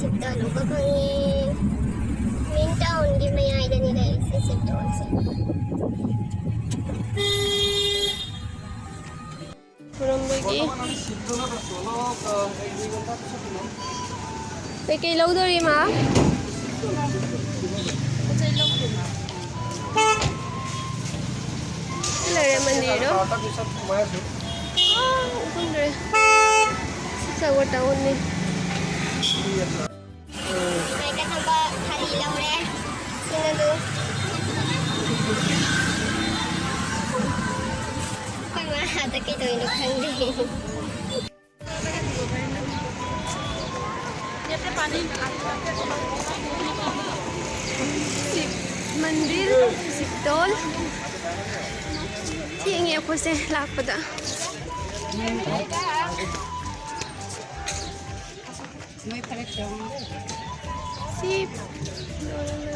Siptalo ka kung main town di mayayda nila sa Siptalo. Kurang bagi. Pekay lâu rồi mà. Cái này là mình đi đó. Open rồi. Sa what down ni. May kasamba halilaw re. Sino do? Pangahata kito inukhang din. मंदिर सिक्तौल ठीक है आपको से लाख पता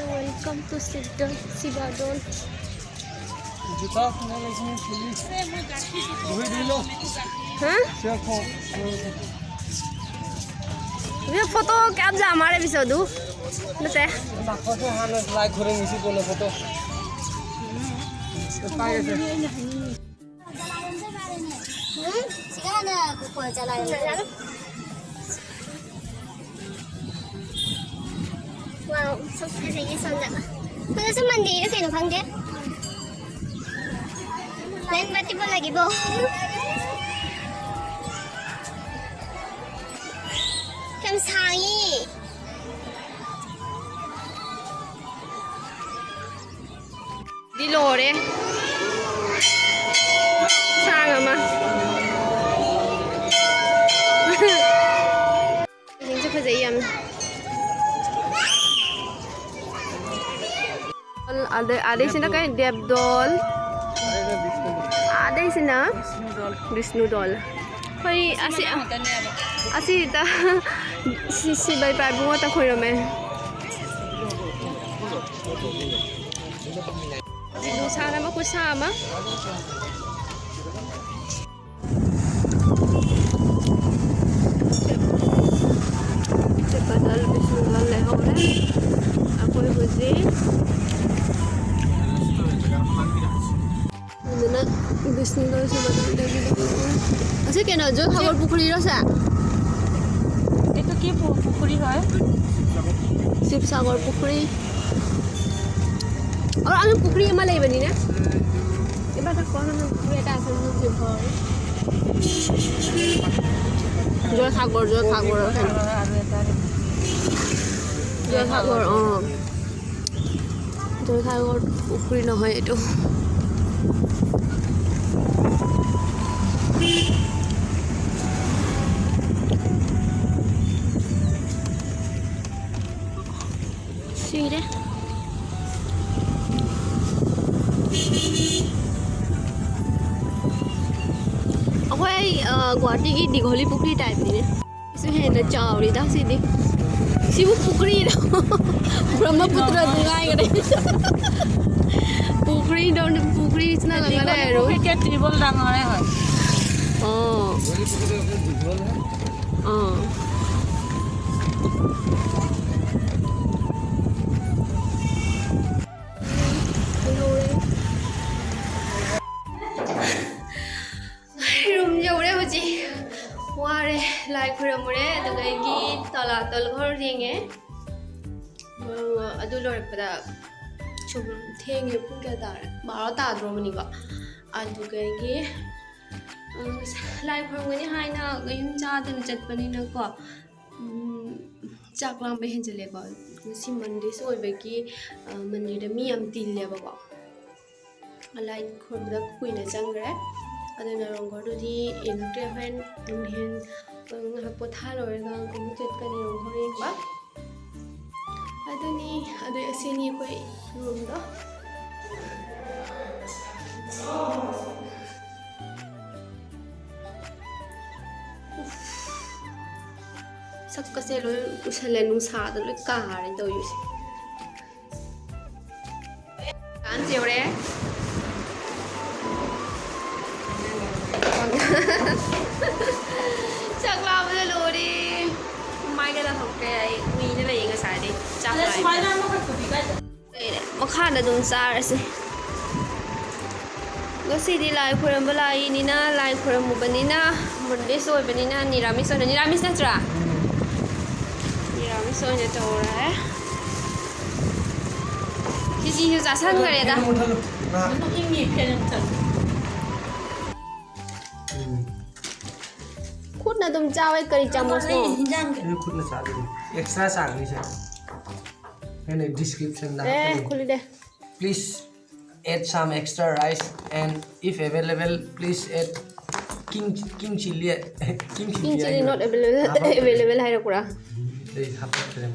welcome to सिक्तौल सिबाडोल हाँ ये photo क्या जा हमारे भी सदू नते फोटो हां लाइक करेंगे इसी को फोटो पाए थे सिगाना को चलायो वाओ सब कैसे ये समझा मतलब से मंदिर के नो खंगे लाइन बाती बोल लगी बो कम सांगी đi lồ đấy sang rồi mà nhìn cho phải dễ dàng ada sini kan đẹp doll ada sini Vishnu doll koi asi ta si bai bai bunga ta khoi rồi men sana mo kusama padahal Vishnu lale ho re ako ay buzi ano na Vishnu lale sa badal lagi kasi kena jo khagor pukhuri ro sa eto ki pukhuri hoy Shiv Sagar pukhuri और आलू पुखरी में ले बनी ना ये बात कौन है बेटा से जो भर जो सागर जो सागर पुखरी न হয় এটো সিরে गुवाहाटी की दिघोली पुखरी टाइप नी इसे है ना चावड़ी दा सीधी शिव पुखरी दा ब्रह्मपुत्र दुगाई करे पुखरी डोन पुखरी इतना लगा रहा है रो के टेबल डांगरे है वारे लाइक खुरमुरे अदुगैगी तला तल घर रेंगे अदु लोरपदा सुम थेंगे पुंग क्या तारे 12 ताद्रोमनिको अदुगैगी लाइक खुरमगनि हाइना गयुम चादन चटपनिनको चाकलाम बे हेंजलेको सी मंदिर से ओइबेगी मंदिर मी यम तिल्लेबको like खुरमदा कुइना चंगरे aduna rongorudi enakte hen hen potha lorega kumu chetkani rongori ba aduni adu asini koi room do sakkase loi usale nu sa da loi kare do yus kan jeure chắc lao bây giờ lùi đi mai cái là học cái ấy ꯂꯩꯌꯦ ꯉꯁꯥꯏꯗꯩ ꯆꯥꯛ ꯂꯥꯏ ꯁꯨꯃꯥꯏꯅ ꯑꯃꯈꯛꯇꯗꯤ ꯀꯥꯏꯗ ꯂꯩꯔꯦ ꯃꯈꯥꯗ ꯑꯗꯨꯝ ꯆꯥꯔꯁꯦ ꯉꯁꯤꯗꯤ ꯂꯥꯏ ꯈꯣꯏꯔꯝꯕ ꯂꯥꯛꯏꯅꯤꯅ ꯂꯥꯏ ꯈꯣꯏꯔꯝꯃꯨꯕꯅꯤꯅ ꯃꯟꯗꯦꯁ ꯑꯣꯏꯕꯅꯤꯅ ꯅꯤꯔꯥꯃꯤꯁ ꯑꯣꯏꯅ ꯅꯤꯔꯥꯃꯤꯁ ꯅꯠꯇ꯭ꯔꯥ ꯅꯤꯔꯥꯃꯤꯁ ꯑꯣꯏꯅ ꯇꯧꯔꯦ ꯈꯤꯆꯤꯁꯨ ꯆꯥꯁꯟꯈ꯭ꯔꯦꯗ ꯏꯪꯉꯤ ꯐꯦꯟ ꯑꯝꯇ ꯈꯨꯠꯅ ꯑꯗꯨꯝ ꯆꯥꯋꯦ ꯀꯔꯤ ꯆꯥꯃꯁꯅꯣ ꯍꯤꯟꯖꯥꯡꯒꯤ खुद चालू एक्स्ट्रा चालू से मैंने डिस्क्रिप्शन खुली please add some extra rice and if available please add king chili king chili not available 하이라고라 please happen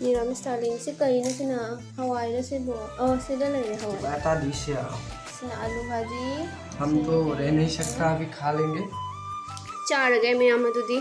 निरामिस स्टाइलिंग से कहीं ना सिना हवाई से बो सीधा लगे हवाई बता दीजिए से आलू भाजी हम तो रह नहीं सकता अभी खा लेंगे 4 गए मैं आम दूधी